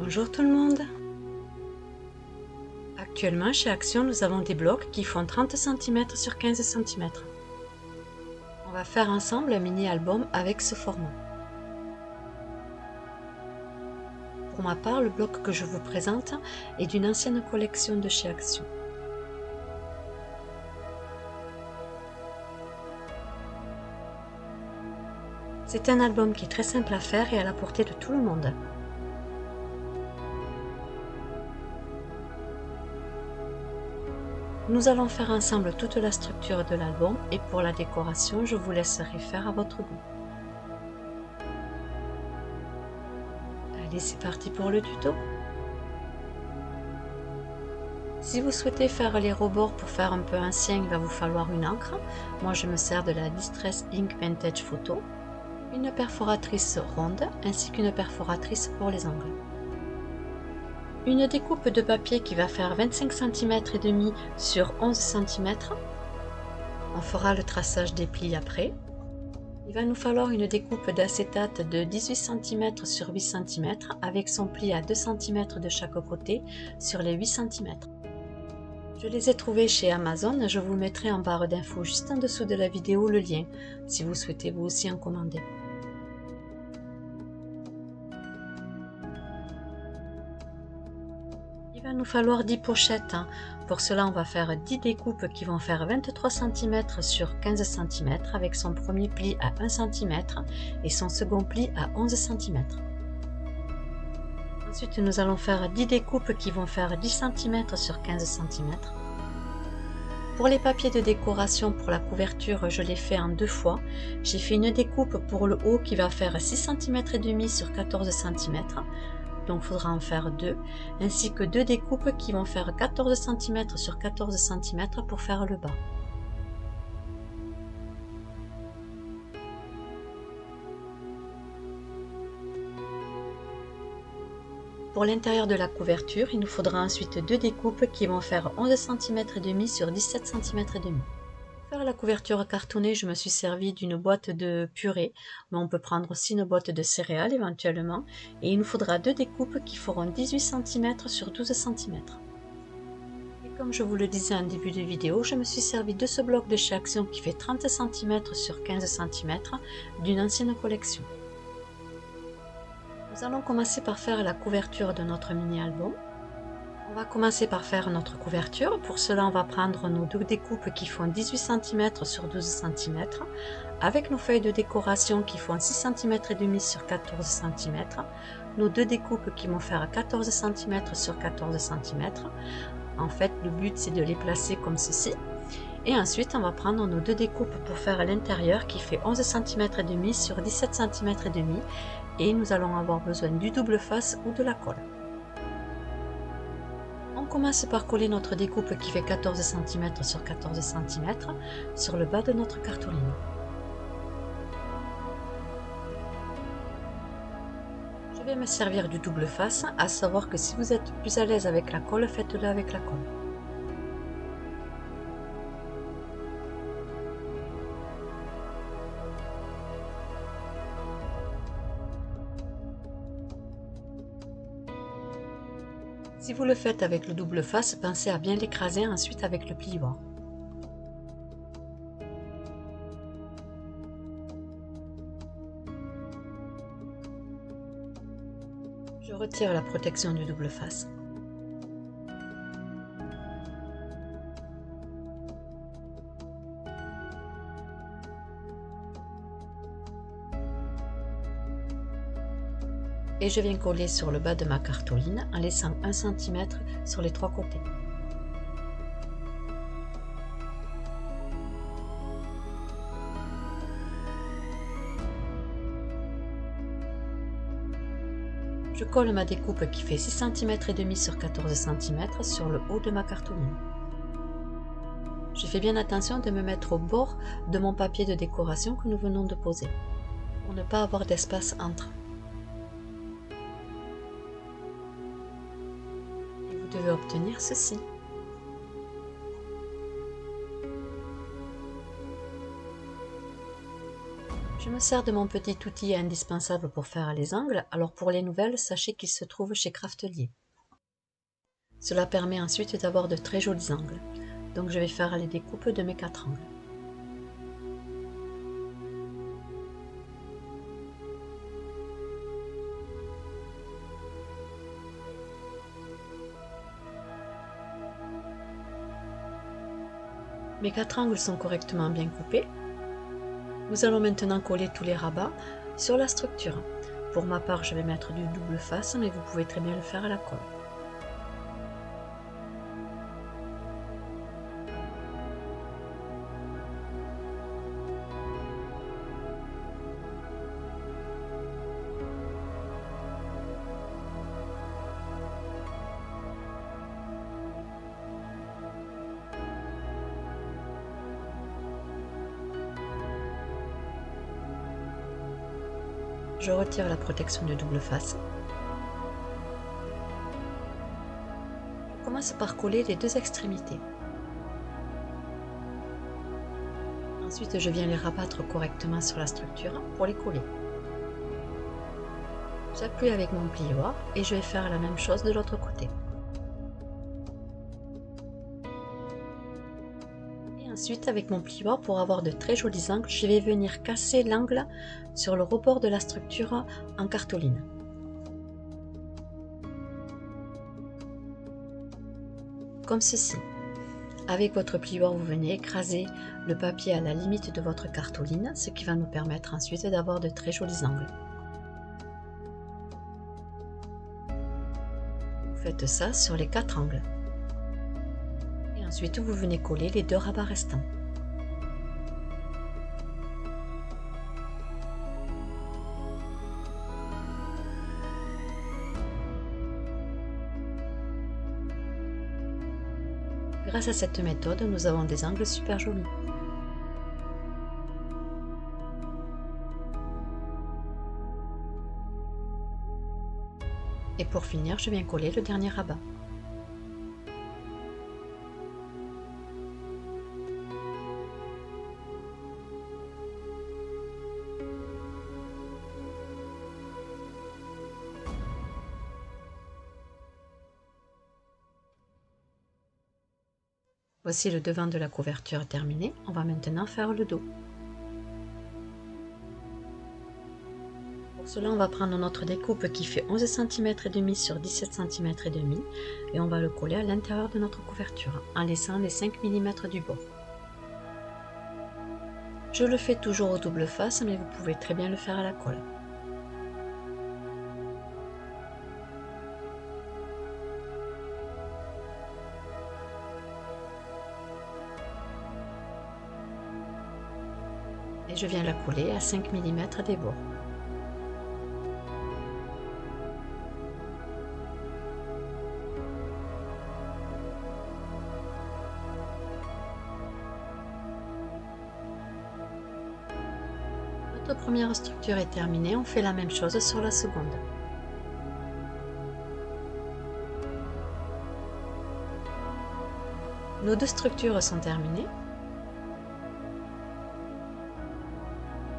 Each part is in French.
Bonjour tout le monde. Actuellement chez Action nous avons des blocs qui font 30 cm sur 15 cm. On va faire ensemble un mini album avec ce format. Pour ma part, le bloc que je vous présente est d'une ancienne collection de chez Action. C'est un album qui est très simple à faire et à la portée de tout le monde. Nous allons faire ensemble toute la structure de l'album et pour la décoration, je vous laisserai faire à votre goût. Allez, c'est parti pour le tuto. Si vous souhaitez faire les rebords pour faire un peu ancien, il va vous falloir une encre. Moi, je me sers de la Distress Ink Vintage Photo, une perforatrice ronde ainsi qu'une perforatrice pour les angles. Une découpe de papier qui va faire 25 cm et demi sur 11 cm. On fera le traçage des plis après. Il va nous falloir une découpe d'acétate de 18 cm sur 8 cm avec son pli à 2 cm de chaque côté sur les 8 cm. Je les ai trouvés chez Amazon, je vous mettrai en barre d'infos juste en dessous de la vidéo le lien si vous souhaitez vous aussi en commander. Il va nous falloir 10 pochettes. Pour cela, on va faire 10 découpes qui vont faire 23 cm sur 15 cm avec son premier pli à 1 cm et son second pli à 11 cm. Ensuite, nous allons faire 10 découpes qui vont faire 10 cm sur 15 cm. Pour les papiers de décoration, pour la couverture, je l'ai fait en deux fois. J'ai fait une découpe pour le haut qui va faire 6 cm et demi sur 14 cm. Donc il faudra en faire deux, ainsi que deux découpes qui vont faire 14 cm sur 14 cm pour faire le bas. Pour l'intérieur de la couverture, il nous faudra ensuite deux découpes qui vont faire 11 cm et demi sur 17 cm et demi. Pour faire la couverture cartonnée, je me suis servi d'une boîte de purée, mais on peut prendre aussi une boîte de céréales éventuellement, et il nous faudra deux découpes qui feront 18 cm sur 12 cm. Et comme je vous le disais en début de vidéo, je me suis servi de ce bloc de chez Action qui fait 30 cm sur 15 cm d'une ancienne collection. Nous allons commencer par faire la couverture de notre mini album. On va commencer par faire notre couverture. Pour cela, on va prendre nos deux découpes qui font 18 cm sur 12 cm avec nos feuilles de décoration qui font 6 cm et demi sur 14 cm, nos deux découpes qui vont faire 14 cm sur 14 cm. En fait, le but c'est de les placer comme ceci. Et ensuite, on va prendre nos deux découpes pour faire l'intérieur qui fait 11 cm et demi sur 17 cm et demi. Et nous allons avoir besoin du double face ou de la colle. On commence par coller notre découpe qui fait 14 cm sur 14 cm sur le bas de notre cartouline. Je vais me servir du double face, à savoir que si vous êtes plus à l'aise avec la colle, faites-le avec la colle. Si vous le faites avec le double face, pensez à bien l'écraser ensuite avec le plioir. Je retire la protection du double face. Et je viens coller sur le bas de ma cartouline en laissant 1 cm sur les trois côtés. Je colle ma découpe qui fait 6 cm et demi sur 14 cm sur le haut de ma cartouline. Je fais bien attention de me mettre au bord de mon papier de décoration que nous venons de poser, pour ne pas avoir d'espace entre. Vous devez obtenir ceci. Je me sers de mon petit outil indispensable pour faire les angles, alors pour les nouvelles, sachez qu'il se trouve chez Craftelier. Cela permet ensuite d'avoir de très jolis angles. Donc je vais faire les découpes de mes 4 angles. Mes 4 angles sont correctement bien coupés. Nous allons maintenant coller tous les rabats sur la structure. Pour ma part, je vais mettre du double face, mais vous pouvez très bien le faire à la colle. Je retire la protection de double face. Je commence par coller les 2 extrémités. Ensuite, je viens les rabattre correctement sur la structure pour les coller. J'appuie avec mon plioir et je vais faire la même chose de l'autre côté. Et ensuite, avec mon plioir, pour avoir de très jolis angles, je vais venir casser l'angle sur le rebord de la structure en cartoline. Comme ceci. Avec votre plioir, vous venez écraser le papier à la limite de votre cartoline, ce qui va nous permettre ensuite d'avoir de très jolis angles. Vous faites ça sur les 4 angles. Et ensuite, vous venez coller les 2 rabats restants. Grâce à cette méthode, nous avons des angles super jolis. Et pour finir, je viens coller le dernier rabat. Voici le devant de la couverture terminé. On va maintenant faire le dos. Pour cela, on va prendre notre découpe qui fait 11 cm et demi sur 17 cm et demi et on va le coller à l'intérieur de notre couverture en laissant les 5 mm du bord. Je le fais toujours au double face, mais vous pouvez très bien le faire à la colle. Et je viens la coller à 5 mm des bords. Notre première structure est terminée, on fait la même chose sur la seconde. Nos 2 structures sont terminées.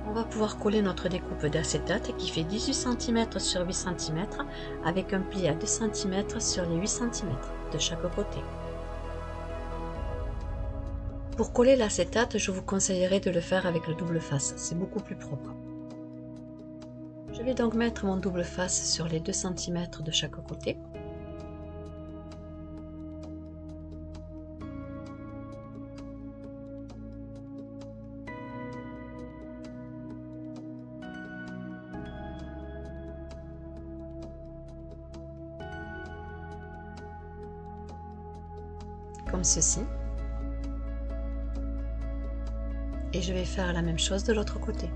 On va pouvoir coller notre découpe d'acétate qui fait 18 cm sur 8 cm avec un pli à 2 cm sur les 8 cm de chaque côté. Pour coller l'acétate, je vous conseillerais de le faire avec le double face, c'est beaucoup plus propre. Je vais donc mettre mon double face sur les 2 cm de chaque côté. Comme ceci. Et je vais faire la même chose de l'autre côté.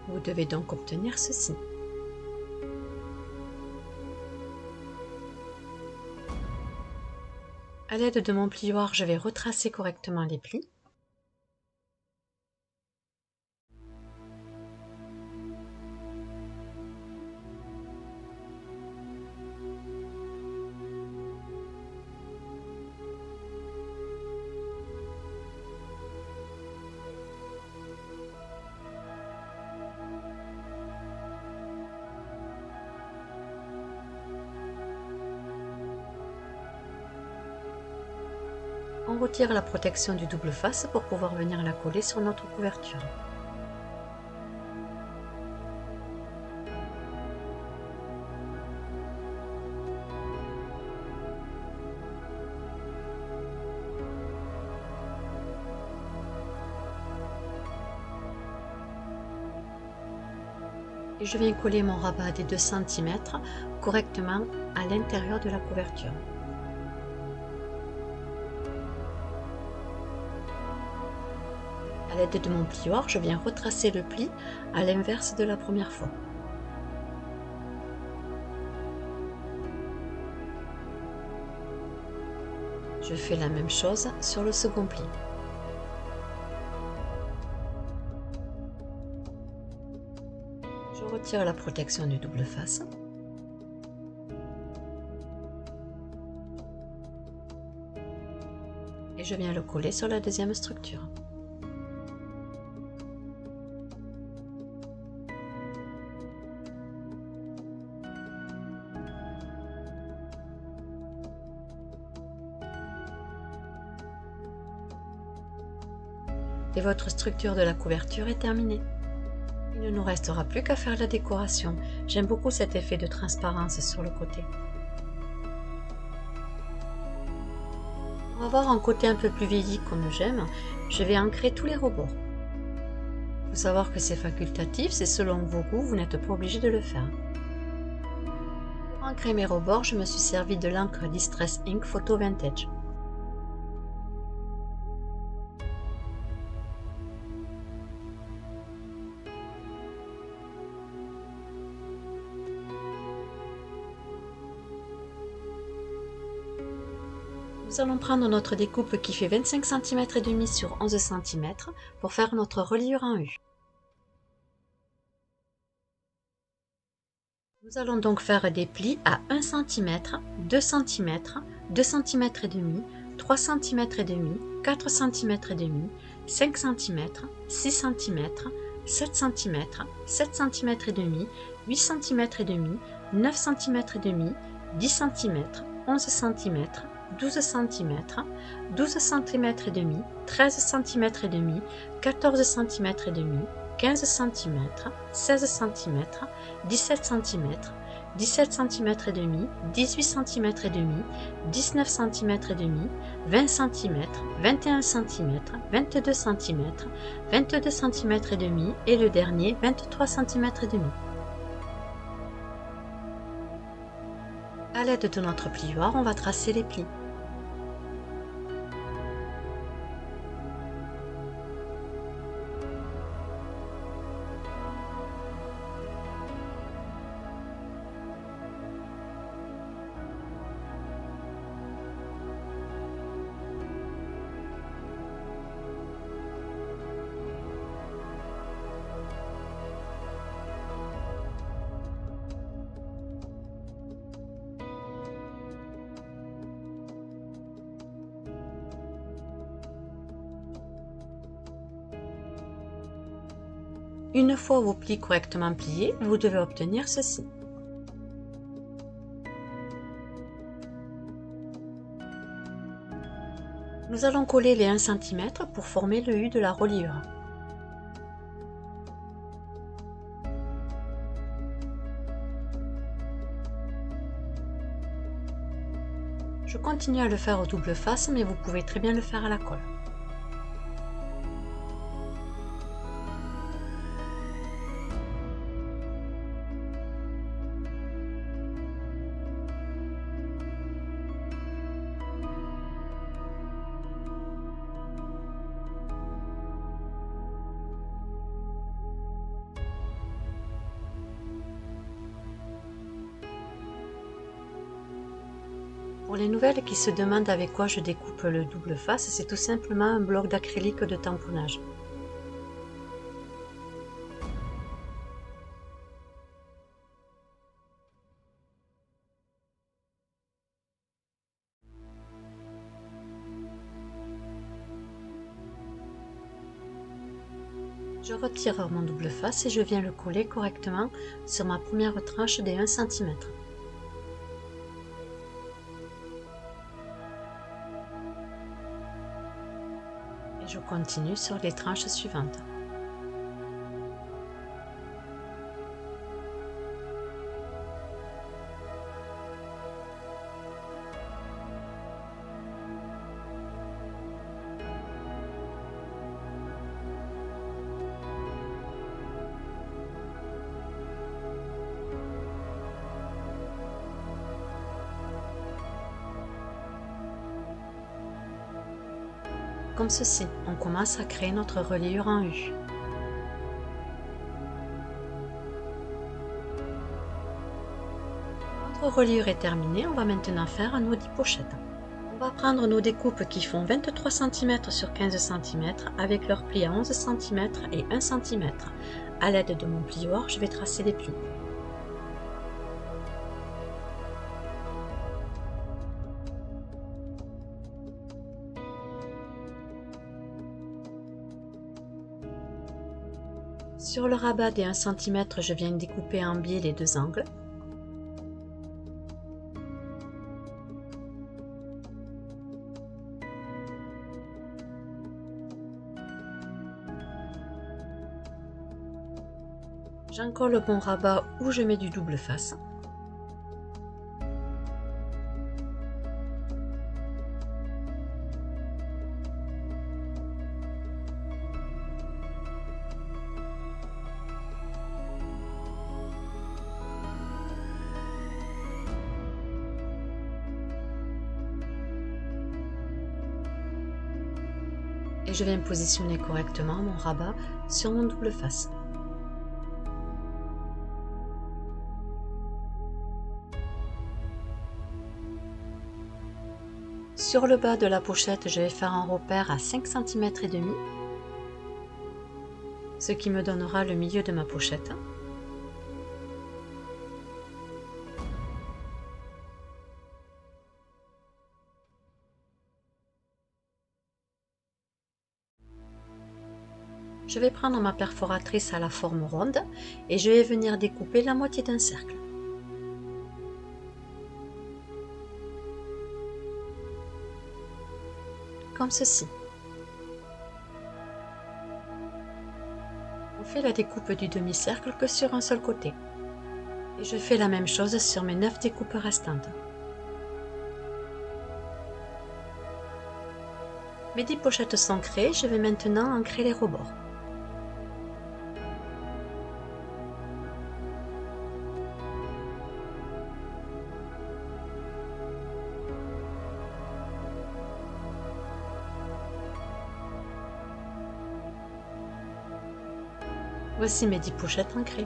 Vous devez donc obtenir ceci. À l'aide de mon plioir, je vais retracer correctement les plis. On retire la protection du double face pour pouvoir venir la coller sur notre couverture. Et je viens coller mon rabat des 2 cm correctement à l'intérieur de la couverture. À l'aide de mon plioir, je viens retracer le pli à l'inverse de la première fois. Je fais la même chose sur le second pli. Je retire la protection du double face. Et je viens le coller sur la deuxième structure. Et votre structure de la couverture est terminée. Il ne nous restera plus qu'à faire la décoration. J'aime beaucoup cet effet de transparence sur le côté. Pour avoir un côté un peu plus vieilli comme j'aime, je vais ancrer tous les rebords. Il faut savoir que c'est facultatif, c'est selon vos goûts, vous n'êtes pas obligé de le faire. Pour ancrer mes rebords, je me suis servi de l'encre Distress Ink Photo Vintage. Nous allons prendre notre découpe qui fait 25 cm et demi sur 11 cm pour faire notre reliure en U. Nous allons donc faire des plis à 1 cm, 2 cm, 2 cm et demi, 3 cm et demi, 4 cm et demi, 5 cm, 6 cm, 7 cm, 7 cm et demi, 8 cm et demi, 9 cm et demi, 10 cm, 11 cm, 12 cm, 12 cm et demi, 13 cm et demi, 14 cm et demi, 15 cm, 16 cm, 17 cm, 17 cm et demi, 18 cm et demi, 19 cm et demi, 20 cm, 21 cm, 22 cm, 22 cm et demi et le dernier 23 cm et demi. À l'aide de notre plioir, on va tracer les plis. Une fois vos plis correctement pliés, vous devez obtenir ceci. Nous allons coller les 1 cm pour former le U de la reliure. Je continue à le faire au double face, mais vous pouvez très bien le faire à la colle. Pour les nouvelles qui se demandent avec quoi je découpe le double face, c'est tout simplement un bloc d'acrylique de tamponnage. Je retire mon double face et je viens le coller correctement sur ma première tranche des 1 cm. Et je continue sur les tranches suivantes. Comme ceci, on commence à créer notre reliure en U. Notre reliure est terminée, on va maintenant faire nos 10 pochettes. On va prendre nos découpes qui font 23 cm sur 15 cm avec leurs plis à 11 cm et 1 cm. À l'aide de mon plioir, je vais tracer les plis. Sur le rabat des 1 cm, je viens découper en biais les deux angles. J'encolle mon rabat où je mets du double face. Et je viens positionner correctement mon rabat sur mon double face. Sur le bas de la pochette, je vais faire un repère à 5 cm et demi, ce qui me donnera le milieu de ma pochette. Je vais prendre ma perforatrice à la forme ronde et je vais venir découper la moitié d'un cercle. Comme ceci. On fait la découpe du demi-cercle que sur un seul côté. Et je fais la même chose sur mes 9 découpes restantes. Mes 10 pochettes sont créées, je vais maintenant ancrer les rebords. Voici mes 10 pochettes ancrées.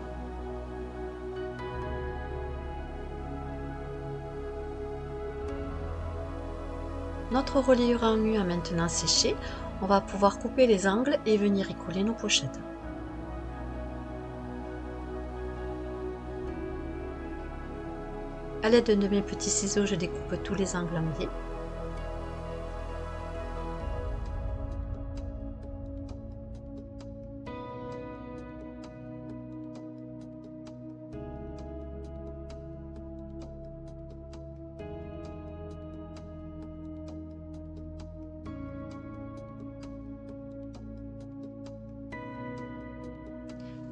Notre reliure en U a maintenant séché, on va pouvoir couper les angles et venir y coller nos pochettes. À l'aide de mes petits ciseaux, je découpe tous les angles en biais.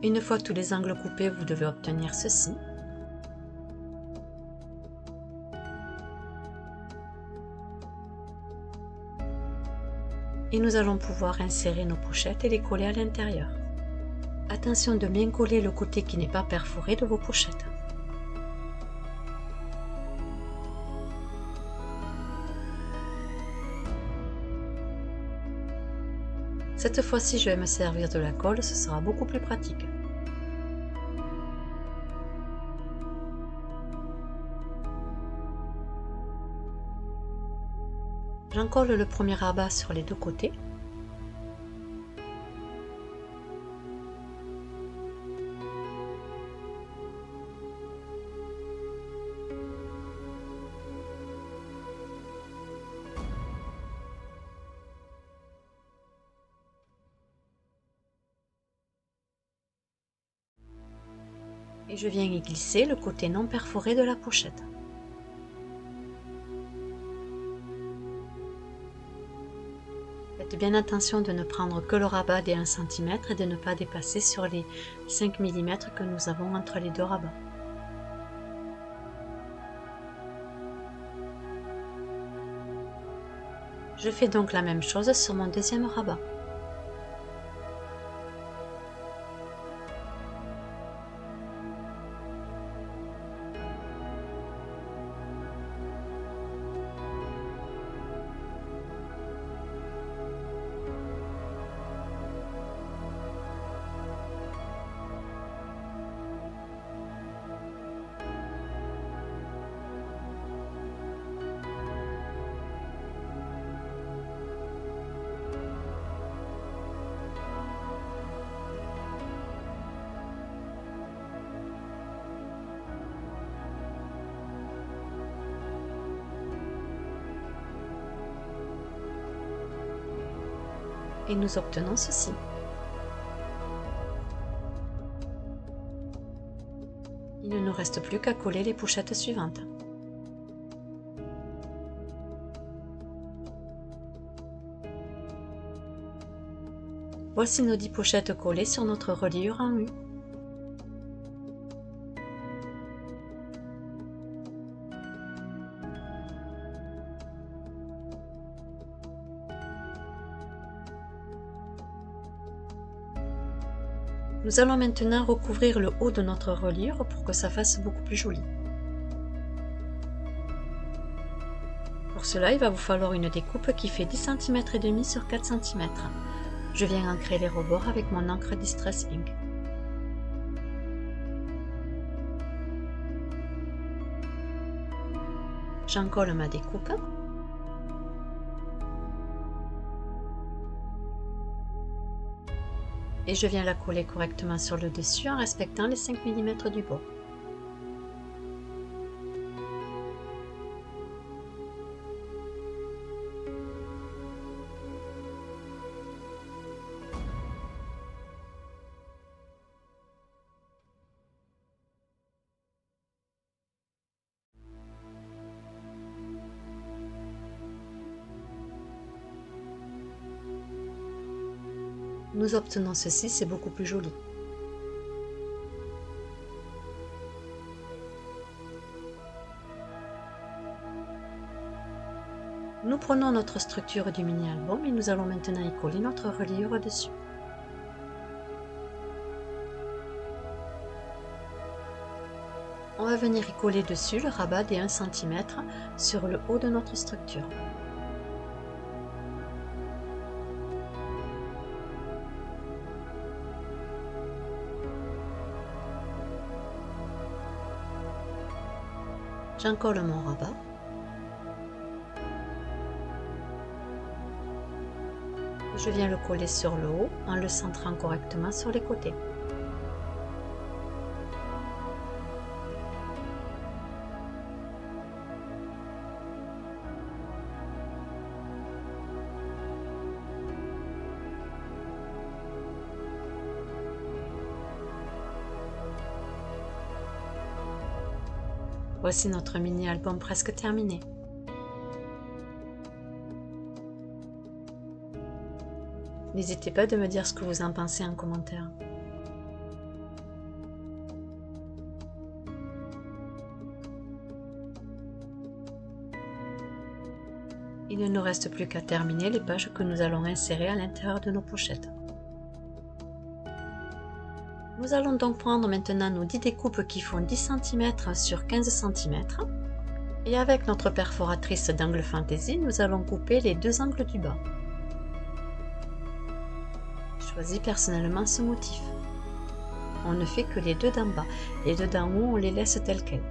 Une fois tous les angles coupés, vous devez obtenir ceci. Et nous allons pouvoir insérer nos pochettes et les coller à l'intérieur. Attention de bien coller le côté qui n'est pas perforé de vos pochettes. Cette fois-ci, je vais me servir de la colle, ce sera beaucoup plus pratique. J'encolle le premier rabat sur les deux côtés. Et je viens y glisser le côté non perforé de la pochette. Faites bien attention de ne prendre que le rabat des 1 cm et de ne pas dépasser sur les 5 mm que nous avons entre les deux rabats. Je fais donc la même chose sur mon deuxième rabat. Et nous obtenons ceci. Il ne nous reste plus qu'à coller les pochettes suivantes. Voici nos 10 pochettes collées sur notre reliure en U. Nous allons maintenant recouvrir le haut de notre reliure pour que ça fasse beaucoup plus joli. Pour cela, il va vous falloir une découpe qui fait 10 cm et demi sur 4 cm. Je viens ancrer les rebords avec mon encre Distress Ink. J'encolle ma découpe. Et je viens la coller correctement sur le dessus en respectant les 5 mm du bord. Nous obtenons ceci, c'est beaucoup plus joli. Nous prenons notre structure du mini-album et nous allons maintenant y coller notre reliure dessus. On va venir y coller dessus le rabat des 1 cm sur le haut de notre structure. J'encolle mon rabat. Je viens le coller sur le haut en le centrant correctement sur les côtés. Voici notre mini-album presque terminé. N'hésitez pas de me dire ce que vous en pensez en commentaire. Il ne nous reste plus qu'à terminer les pages que nous allons insérer à l'intérieur de nos pochettes. Nous allons donc prendre maintenant nos 10 découpes qui font 10 cm sur 15 cm. Et avec notre perforatrice d'angle fantaisie, nous allons couper les deux angles du bas. Je choisis personnellement ce motif. On ne fait que les deux d'en bas. Les deux d'en haut, on les laisse telles quelles.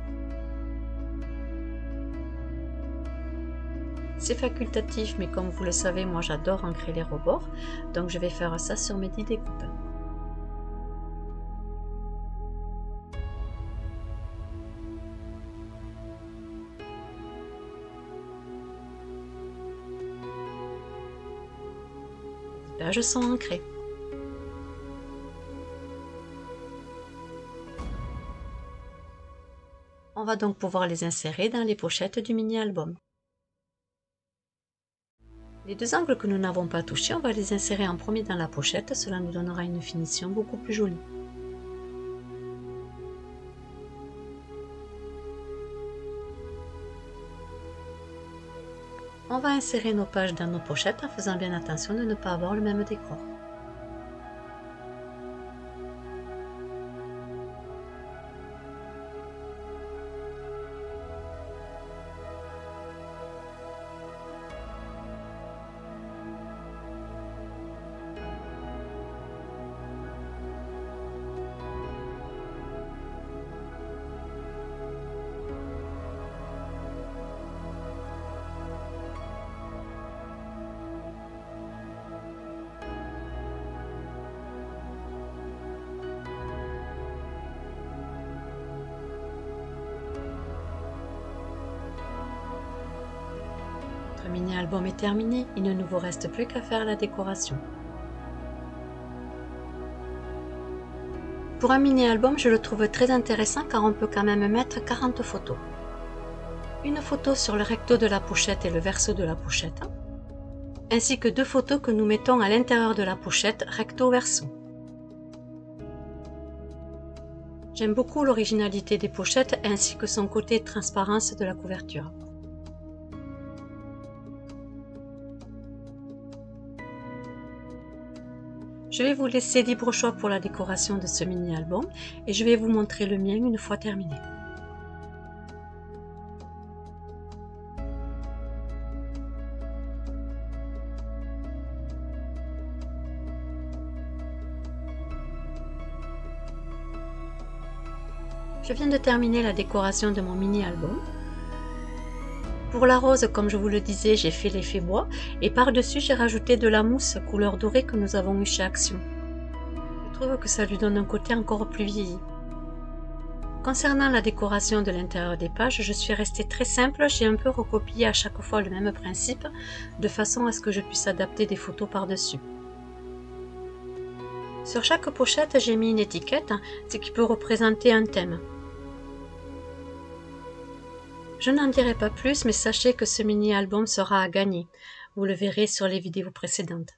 C'est facultatif, mais comme vous le savez, moi j'adore ancrer les rebords, donc je vais faire ça sur mes 10 découpes. Les pages sont ancrées. On va donc pouvoir les insérer dans les pochettes du mini-album. Les deux angles que nous n'avons pas touchés, on va les insérer en premier dans la pochette, cela nous donnera une finition beaucoup plus jolie. On va insérer nos pages dans nos pochettes en faisant bien attention de ne pas avoir le même décor. Notre mini-album est terminé, il ne vous reste plus qu'à faire la décoration. Pour un mini-album, je le trouve très intéressant car on peut quand même mettre 40 photos. Une photo sur le recto de la pochette et le verso de la pochette, ainsi que 2 photos que nous mettons à l'intérieur de la pochette recto-verso. J'aime beaucoup l'originalité des pochettes ainsi que son côté transparence de la couverture. Je vais vous laisser libre choix pour la décoration de ce mini-album et je vais vous montrer le mien une fois terminé. Je viens de terminer la décoration de mon mini-album. Pour la rose, comme je vous le disais, j'ai fait l'effet bois et par-dessus j'ai rajouté de la mousse couleur dorée que nous avons eu chez Action. Je trouve que ça lui donne un côté encore plus vieilli. Concernant la décoration de l'intérieur des pages, je suis restée très simple, j'ai un peu recopié à chaque fois le même principe, de façon à ce que je puisse adapter des photos par-dessus. Sur chaque pochette, j'ai mis une étiquette, ce qui peut représenter un thème. Je n'en dirai pas plus, mais sachez que ce mini-album sera à gagner. Vous le verrez sur les vidéos précédentes.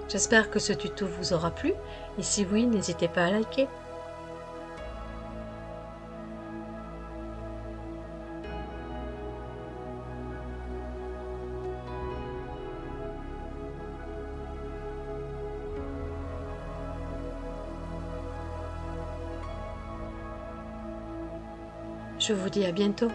J'espère que ce tuto vous aura plu et si oui, n'hésitez pas à liker. Je vous dis à bientôt.